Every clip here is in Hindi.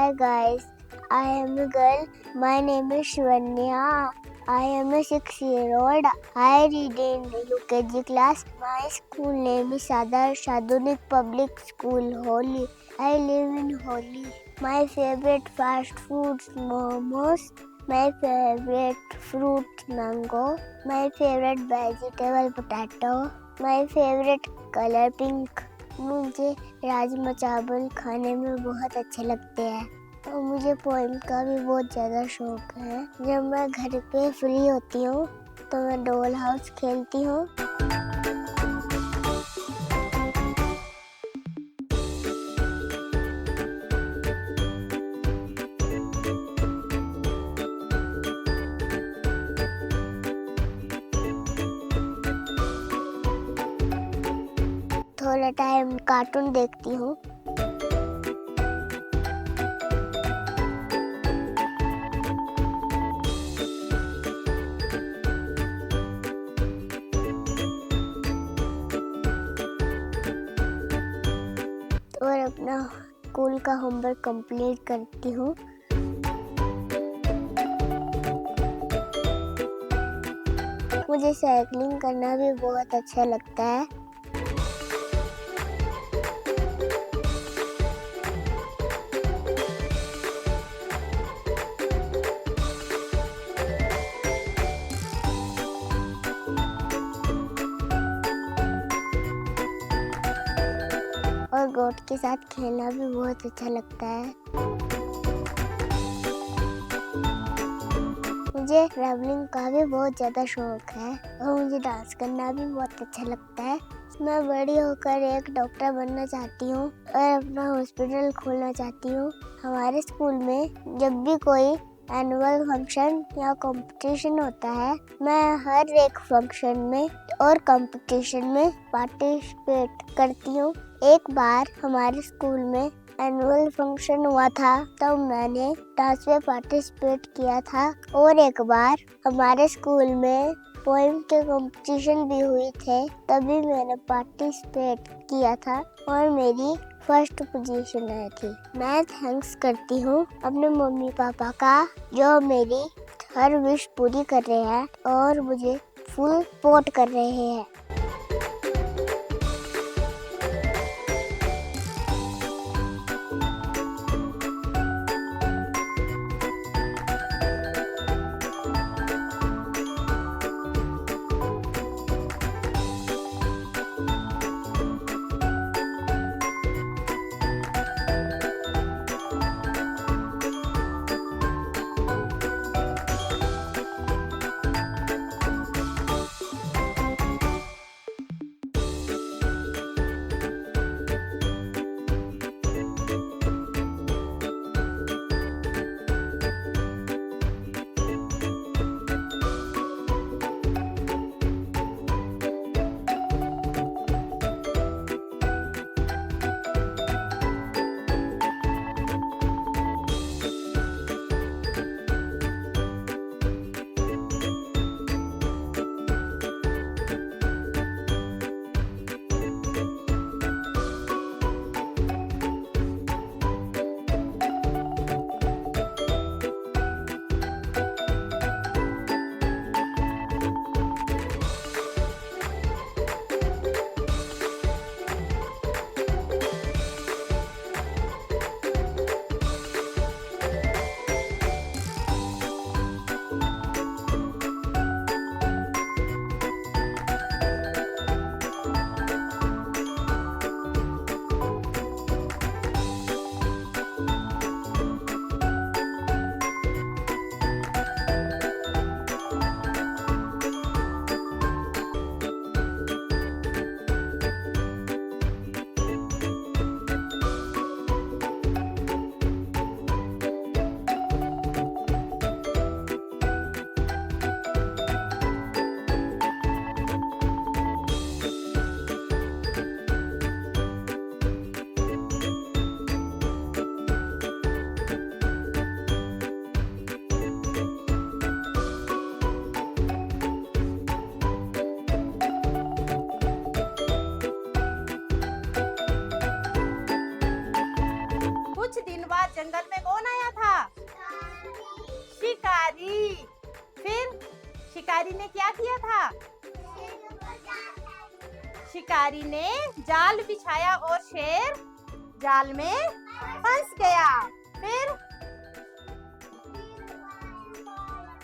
Hi guys, I am a girl. My name is Shivanya. I am a 6-year-old. I read in UKG class. My school name is Sadar Shadunik Public School, Holi. I live in Holi. My favorite fast foods momos. My favorite fruit mango. My favorite vegetable potato. My favorite color pink. मुझे राजमा चावल खाने में बहुत अच्छे लगते हैं और मुझे पोएम का भी बहुत ज़्यादा शौक है। जब मैं घर पे फ्री होती हूँ तो मैं डॉल हाउस खेलती हूँ। थोड़ा टाइम कार्टून देखती हूँ। और अपना स्कूल का होमवर्क कंप्लीट करती हूँ। मुझे साइकिलिंग करना भी बहुत अच्छा लगता है। और गोट के साथ खेलना भी बहुत अच्छा लगता है। मुझे ट्रैवलिंग का भी बहुत ज़्यादा शौक है और मुझे डांस करना भी बहुत अच्छा लगता है। मैं बड़ी होकर एक डॉक्टर बनना चाहती हूँ और अपना हॉस्पिटल खोलना चाहती हूँ। हमारे स्कूल में जब भी कोई एनुअल फंक्शन या कंपटीशन होता है, मैं हर एक फंक्शन में और कंपटीशन में पार्टिसिपेट करती हूँ। एक बार हमारे स्कूल में एनुअल फंक्शन हुआ था तब मैंने डांस में पार्टिसिपेट किया था और एक बार हमारे स्कूल में पोएम के कंपटीशन भी हुए थे, तभी मैंने पार्टिसिपेट किया था और मेरी फर्स्ट पोजीशन आई थी। मैं थैंक्स करती हूँ अपने मम्मी पापा का जो मेरी हर विश पूरी कर रहे हैं और मुझे फुल सपोर्ट कर रहे हैं। जंगल में कौन आया था? शिकारी। फिर शिकारी ने क्या किया था? शिकारी ने जाल बिछाया और शेर जाल में फंस गया। फिर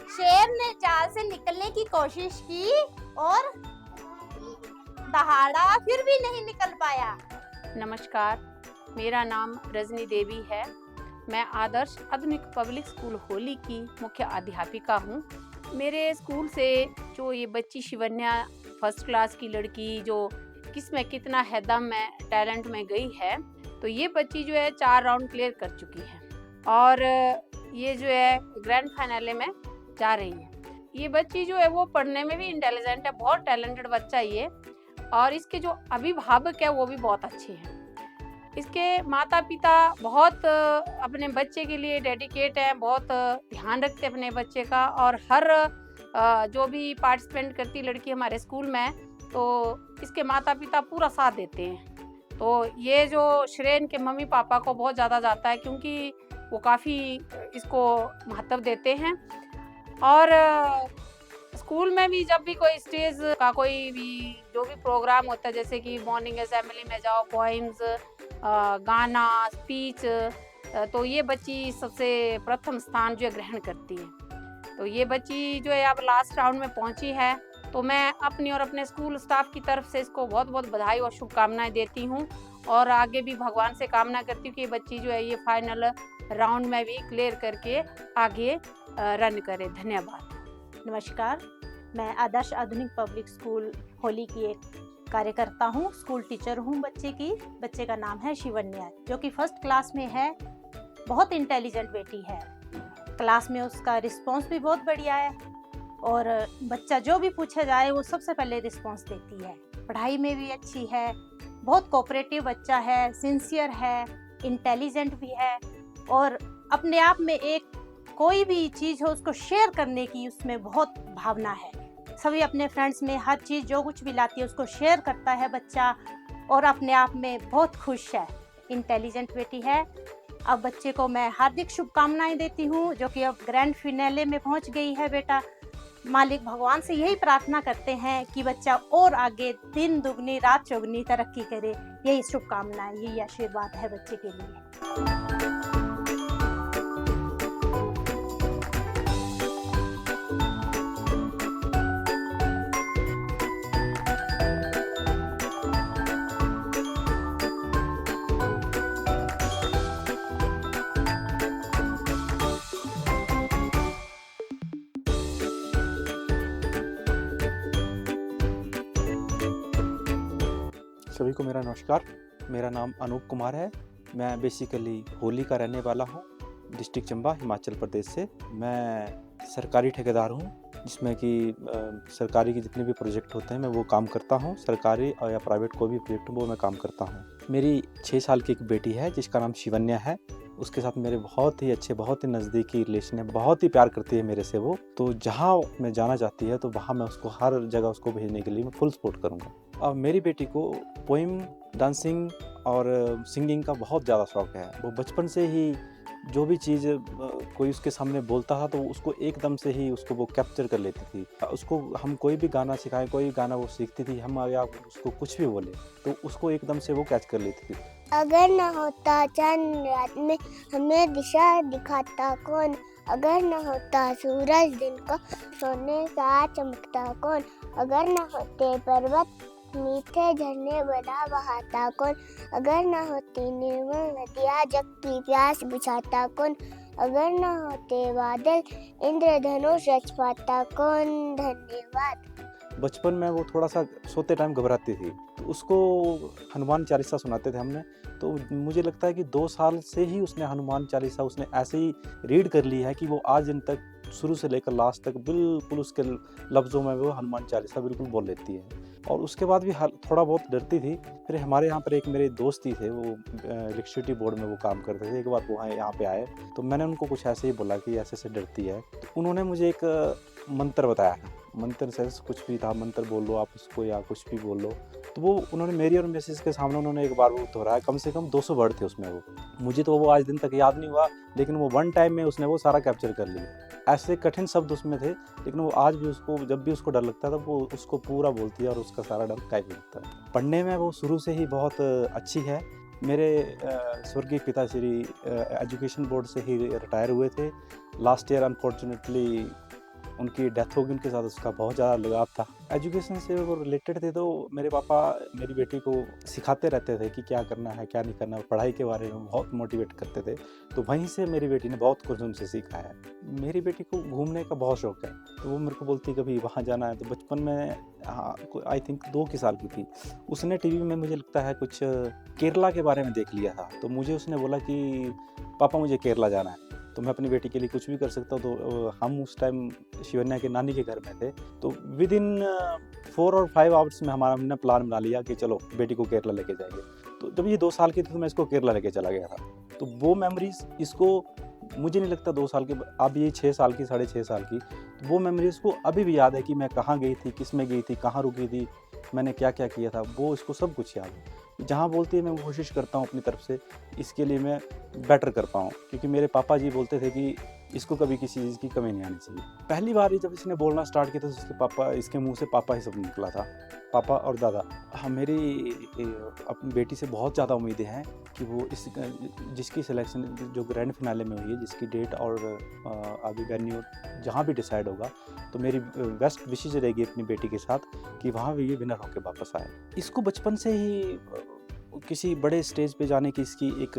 शेर ने जाल से निकलने की कोशिश की और दहाड़ा, फिर भी नहीं निकल पाया। नमस्कार, मेरा नाम रजनी देवी है। मैं आदर्श आधुनिक पब्लिक स्कूल होली की मुख्य अध्यापिका हूँ। मेरे स्कूल से जो ये बच्ची शिवन्या फर्स्ट क्लास की लड़की जो किसमें कितना है दम में टैलेंट में गई है, तो ये बच्ची जो है 4 राउंड क्लियर कर चुकी है और ये जो है ग्रैंड फाइनल में जा रही है। ये बच्ची जो है वो पढ़ने में भी इंटेलिजेंट है, बहुत टैलेंटेड बच्चा ये, और इसके जो अभिभावक है वो भी बहुत अच्छे हैं। इसके माता पिता बहुत अपने बच्चे के लिए डेडिकेट हैं, बहुत ध्यान रखते हैं अपने बच्चे का, और हर जो भी पार्टिसिपेंट करती लड़की हमारे स्कूल में, तो इसके माता पिता पूरा साथ देते हैं। तो ये जो श्रेय इनके मम्मी पापा को बहुत ज़्यादा जाता है, क्योंकि वो काफ़ी इसको महत्व देते हैं। और स्कूल में भी जब भी कोई स्टेज का कोई भी जो भी प्रोग्राम होता है, जैसे कि मॉर्निंग असेंबली में जाओ, पोइम्स, गाना, स्पीच, तो ये बच्ची सबसे प्रथम स्थान जो है ग्रहण करती है। तो ये बच्ची जो है अब लास्ट राउंड में पहुंची है, तो मैं अपनी और अपने स्कूल स्टाफ की तरफ से इसको बहुत बहुत बधाई और शुभकामनाएं देती हूँ, और आगे भी भगवान से कामना करती हूँ कि ये बच्ची जो है ये फाइनल राउंड में भी क्लियर करके आगे रन करे। धन्यवाद। नमस्कार, मैं आदर्श आधुनिक पब्लिक स्कूल होली की एक कार्यकर्ता हूँ, स्कूल टीचर हूँ बच्चे की। बच्चे का नाम है शिवन्या, जो कि फर्स्ट क्लास में है। बहुत इंटेलिजेंट बेटी है, क्लास में उसका रिस्पांस भी बहुत बढ़िया है, और बच्चा जो भी पूछा जाए वो सबसे पहले रिस्पांस देती है। पढ़ाई में भी अच्छी है, बहुत कोऑपरेटिव बच्चा है, सिंसियर है, इंटेलिजेंट भी है, और अपने आप में एक कोई भी चीज़ हो उसको शेयर करने की उसमें बहुत भावना है। सभी अपने फ्रेंड्स में हर चीज़ जो कुछ भी लाती है उसको शेयर करता है बच्चा, और अपने आप में बहुत खुश है। इंटेलिजेंट बेटी है। अब बच्चे को मैं हार्दिक शुभकामनाएं देती हूँ, जो कि अब ग्रैंड फिनाले में पहुँच गई है बेटा। मालिक भगवान से यही प्रार्थना करते हैं कि बच्चा और आगे दिन दुगनी रात चौगनी तरक्की करे। यही शुभकामनाएं, यही आशीर्वाद है बच्चे के लिए। सभी को मेरा नमस्कार। मेरा नाम अनूप कुमार है। मैं बेसिकली होली का रहने वाला हूँ, डिस्ट्रिक्ट चंबा, हिमाचल प्रदेश से। मैं सरकारी ठेकेदार हूँ, जिसमें कि सरकारी के जितने भी प्रोजेक्ट होते हैं मैं वो काम करता हूँ। सरकारी और या प्राइवेट कोई भी प्रोजेक्ट वो मैं काम करता हूँ। मेरी 6 साल की एक बेटी है जिसका नाम शिवन्या है। उसके साथ मेरे बहुत ही अच्छे, बहुत ही नज़दीकी रिलेशन है, बहुत ही प्यार करती है मेरे से वो। तो जहाँ मैं जाना चाहती है तो वहाँ मैं उसको हर जगह उसको भेजने के लिए मैं फुल सपोर्ट करूँगा। अब मेरी बेटी को पोइम, डांसिंग और सिंगिंग का बहुत ज़्यादा शौक है। वो बचपन से ही जो भी चीज़ कोई उसके सामने बोलता था तो उसको एकदम से ही उसको वो कैप्चर कर लेती थी। उसको हम कोई भी गाना सिखाएं, कोई गाना वो सीखती थी, हम आगे आप उसको कुछ भी बोले तो उसको एकदम से वो कैच कर लेती थी। अगर न होता चांद रात में हमें दिशा दिखाता कौन, अगर न होता सूरज दिन को सोने सा चमकता कौन, अगर न होते पर्वत मीठे झरने बना बहाता कौन, अगर न होती निर्मल नदियाँ जग की प्यास बुझाता कौन, अगर न होते बादल इंद्रधनुष रच पाता कौन। धन्यवाद। बचपन में वो थोड़ा सा सोते टाइम घबराती थी, तो उसको हनुमान चालीसा सुनाते थे हमने। तो मुझे लगता है कि 2 साल से ही उसने हनुमान चालीसा उसने ऐसे ही रीड कर ली है कि वो आज दिन तक शुरू से लेकर लास्ट तक बिल्कुल उसके लफ्ज़ों में वो हनुमान चालीसा बिल्कुल बोल लेती है। और उसके बाद भी थोड़ा बहुत डरती थी। फिर हमारे यहाँ पर एक मेरे दोस्त ही थे, वो इलेक्ट्रिसिटी बोर्ड में वो काम करते थे। एक बार वो यहाँ पे आए तो मैंने उनको कुछ ऐसे ही बोला कि ऐसे ऐसे डरती है। तो उन्होंने मुझे एक मंत्र बताया। मंत्र से कुछ भी था, मंत्र बोल लो आप उसको या कुछ भी बोल लो। तो वो उन्होंने मेरी और मिसेस के सामने उन्होंने एक बार वो दोहराया, कम से कम 200 वर्ड थे उसमें। वो मुझे तो वो आज दिन तक याद नहीं हुआ, लेकिन वो वन टाइम में उसने वो सारा कैप्चर कर लिया। ऐसे कठिन शब्द उसमें थे, लेकिन वो आज भी उसको, जब भी उसको डर लगता था, वो उसको पूरा बोलती है और उसका सारा डर गायब हो जाता है। पढ़ने में वो शुरू से ही बहुत अच्छी है। मेरे स्वर्गीय पिताश्री एजुकेशन बोर्ड से ही रिटायर हुए थे। लास्ट ईयर अनफॉर्चुनेटली उनकी डेथ हो गई, उनके साथ उसका बहुत ज़्यादा लगाव था। एजुकेशन से वो रिलेटेड थे, तो मेरे पापा मेरी बेटी को सिखाते रहते थे कि क्या करना है, क्या नहीं करना है, पढ़ाई के बारे में बहुत मोटिवेट करते थे। तो वहीं से मेरी बेटी ने बहुत कुछ उनसे सीखा है। मेरी बेटी को घूमने का बहुत शौक है, तो वो मेरे को बोलती कभी वहाँ जाना है। तो बचपन में, हाँ, आई थिंक 2 साल की थी, उसने टीवी में मुझे लगता है कुछ केरला के बारे में देख लिया था। तो मुझे उसने बोला कि पापा मुझे केरला जाना है, तो मैं अपनी बेटी के लिए कुछ भी कर सकता हूँ। तो हम उस टाइम शिवन्या के नानी के घर में थे। तो विद इन 4 और 5 आवर्स में हमने प्लान बना लिया कि चलो बेटी को केरला लेके जाएंगे। तो जब ये 2 साल की थी तो मैं इसको केरला लेके चला गया था। तो वो मेमोरीज इसको, मुझे नहीं लगता 2 साल के, अब ये 6 साल की, 6.5 साल की, तो वो मेमोरीज को अभी भी याद है कि मैं कहाँ गई थी, किस में गई थी, कहाँ रुकी थी, मैंने क्या क्या किया था, वो इसको सब कुछ याद है। जहाँ बोलती है मैं कोशिश करता हूँ अपनी तरफ से इसके लिए मैं बेटर कर पाऊँ, क्योंकि मेरे पापा जी बोलते थे कि इसको कभी किसी चीज़ की कमी नहीं आनी चाहिए। पहली बार ही जब इसने बोलना स्टार्ट किया तो इसके मुंह से पापा ही शब्द निकला था, पापा और दादा। हाँ, मेरी अपनी बेटी से बहुत ज़्यादा उम्मीदें हैं कि वो जिसकी सिलेक्शन जो ग्रैंड फिनाले में हुई है, जिसकी डेट और आगे वेन्यू जहाँ भी डिसाइड होगा, तो मेरी बेस्ट विशेज रहेगी अपनी बेटी के साथ कि वहाँ भी ये विनर होकर वापस आए। इसको बचपन से ही किसी बड़े स्टेज पे जाने की इसकी एक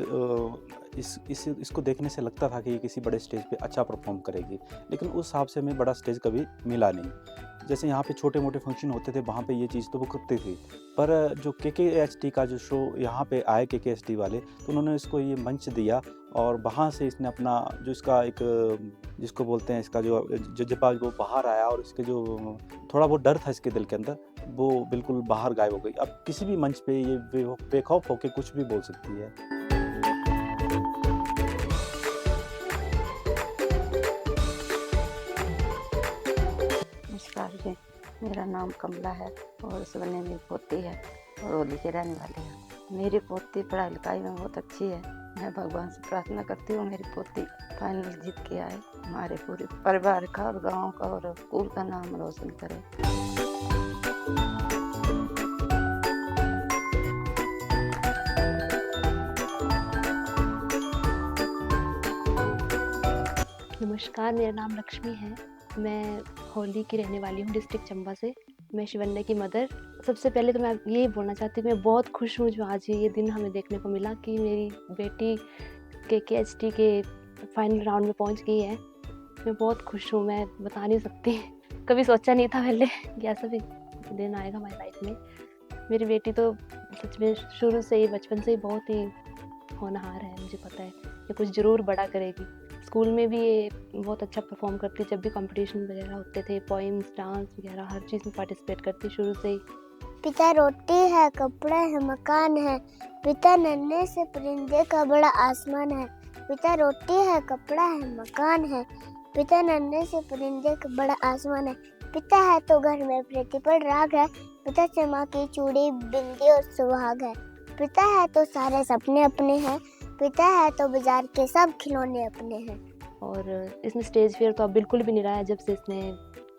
इसको देखने से लगता था कि ये किसी बड़े स्टेज पे अच्छा परफॉर्म करेगी, लेकिन उस हिसाब से हमें बड़ा स्टेज कभी मिला नहीं। जैसे यहाँ पे छोटे मोटे फंक्शन होते थे, वहाँ पे ये चीज़ तो वो करती थी, पर जो KKHT का जो शो यहाँ पे आए KKHT वाले, तो उन्होंने इसको ये मंच दिया और वहाँ से इसने अपना जो इसका एक, जिसको बोलते हैं, इसका जो जज्बा वो बाहर आया और इसके जो थोड़ा बहुत डर था इसके दिल के अंदर, वो बिल्कुल बाहर गायब हो गई। अब किसी भी मंच पे ये बेखौफ होके कुछ भी बोल सकती है। नमस्कार जी, मेरा नाम कमला है और शिवन्या मेरी पोती है और होली के रहने वाली है। मेरी पोती पढ़ाई लिखाई में बहुत अच्छी है। मैं भगवान से प्रार्थना करती हूँ मेरी पोती फाइनल जीत के आए, हमारे पूरे परिवार का और गांव का और स्कूल का नाम रोशन करे। नमस्कार, मेरा नाम लक्ष्मी है। मैं होली की रहने वाली हूँ, डिस्ट्रिक्ट चंबा से। मैं शिवन्या की मदर। सबसे पहले तो मैं यही बोलना चाहती हूँ, मैं बहुत खुश हूँ जो आज ये दिन हमें देखने को मिला कि मेरी बेटी KKHT के फाइनल राउंड में पहुँच गई है। मैं बहुत खुश हूँ, मैं बता नहीं सकती। कभी सोचा नहीं था पहले कि ऐसा भी दिन आएगा हमारी लाइफ में। मेरी बेटी तो सच में शुरू से ही, बचपन से ही बहुत ही होनहार है। मुझे पता है ये कुछ ज़रूर बड़ा करेगी। स्कूल में भी ये बहुत अच्छा परफॉर्म करती, जब भी कंपटीशन वगैरह होते थे, पोइम्स, डांस वगैरह हर चीज़ में पार्टिसिपेट करती शुरू से ही। पिता रोटी है, कपड़ा है, मकान है, पिता नन्हे से परिंदे का बड़ा आसमान है। पिता रोटी है, कपड़ा है, मकान है, पिता नन्हे से परिंदे का बड़ा आसमान है। पिता है तो घर में प्रतिपल राग है, पिता चमा की चूड़ी, बिंदी और सुहाग है। पिता है तो सारे सपने अपने हैं, पिता है तो बाजार के सब खिलौने अपने हैं। और इसमें स्टेज फेयर तो अब बिल्कुल भी नहीं रहा है जब से इसने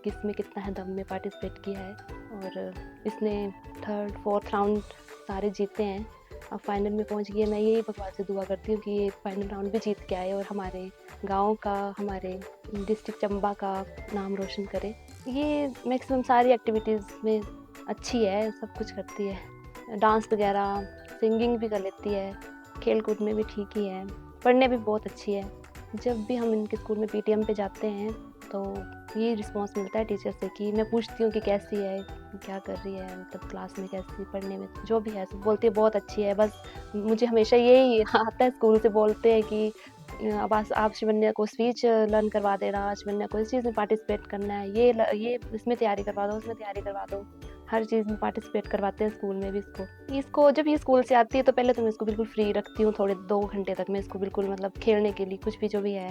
किसमें कितना है दम में पार्टिसिपेट किया है। और इसने 3rd 4th राउंड सारे जीते हैं, अब फाइनल में पहुंच गई है। मैं यही भगवान से दुआ करती हूँ कि ये फाइनल राउंड भी जीत के आए और हमारे गांव का, हमारे डिस्ट्रिक्ट चंबा का नाम रोशन करे। ये मैक्सिमम सारी एक्टिविटीज़ में अच्छी है, सब कुछ करती है, डांस वगैरह, सिंगिंग भी कर लेती है, खेल कूद में भी ठीक ही है, पढ़ने भी बहुत अच्छी है। जब भी हम इनके स्कूल में PTM पे जाते हैं तो ये रिस्पांस मिलता है टीचर से कि मैं पूछती हूँ कि कैसी है, क्या कर रही है, मतलब क्लास में कैसी, पढ़ने में, जो भी है सब बोलते हैं बहुत अच्छी है। बस मुझे हमेशा यही आता है, स्कूल से बोलते हैं कि अब आप शिवन्या को स्पीच लर्न करवा देना, शिवन्या को इस चीज़ में पार्टिसिपेट करना है, ये इसमें तैयारी करवा दो, उसमें तैयारी करवा दो। हर चीज़ में पार्टिसिपेट करवाते हैं स्कूल में भी इसको जब ये स्कूल से आती है तो पहले तो मैं इसको बिल्कुल फ्री रखती हूँ, थोड़े 2 घंटे तक मैं इसको बिल्कुल मतलब खेलने के लिए, कुछ भी जो भी है,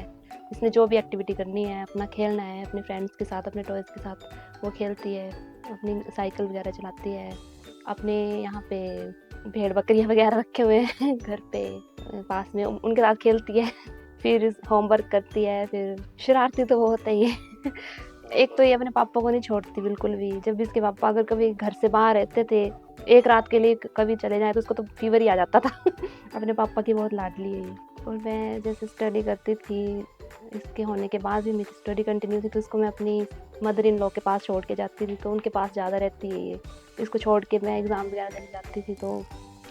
इसने जो भी एक्टिविटी करनी है, अपना खेलना है, अपने फ्रेंड्स के साथ, अपने टॉयज़ के साथ वो खेलती है, अपनी साइकिल वगैरह चलाती है। अपने यहाँ पे भेड़ बकरियाँ वगैरह रखे हुए हैं घर पे पास में, उनके साथ खेलती है। फिर होमवर्क करती है, फिर शरारती तो वो होता ही है। एक तो ये अपने पापा को नहीं छोड़ती बिल्कुल भी। जब भी इसके पापा अगर कभी घर से बाहर रहते थे, एक रात के लिए कभी चले जाए तो उसको तो फीवर ही आ जाता था। अपने पापा की बहुत लाडली है ये। और मैं जैसे स्टडी करती थी, इसके होने के बाद भी मेरी स्टडी कंटिन्यू थी, तो इसको मैं अपनी मदर इन लॉ के पास छोड़ के जाती थी, तो उनके पास ज़्यादा रहती है ये। इसको छोड़ के मैं एग्ज़ाम वगैरह देने जाती थी तो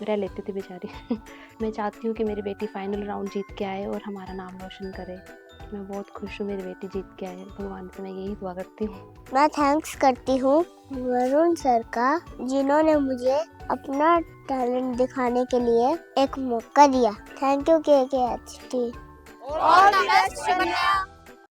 रह लेती थी बेचारी। मैं चाहती हूँ कि मेरी बेटी फाइनल राउंड जीत के आए और हमारा नाम रोशन करे। मैं बहुत खुश हूँ मेरी बेटी जीत के आए, भगवान से मैं यही दुआ करती हूँ। मैं थैंक्स करती हूँ वरुण सर का, जिन्होंने मुझे अपना टैलेंट दिखाने के लिए एक मौका दिया। Thank you KKHT। All the best Shivanya.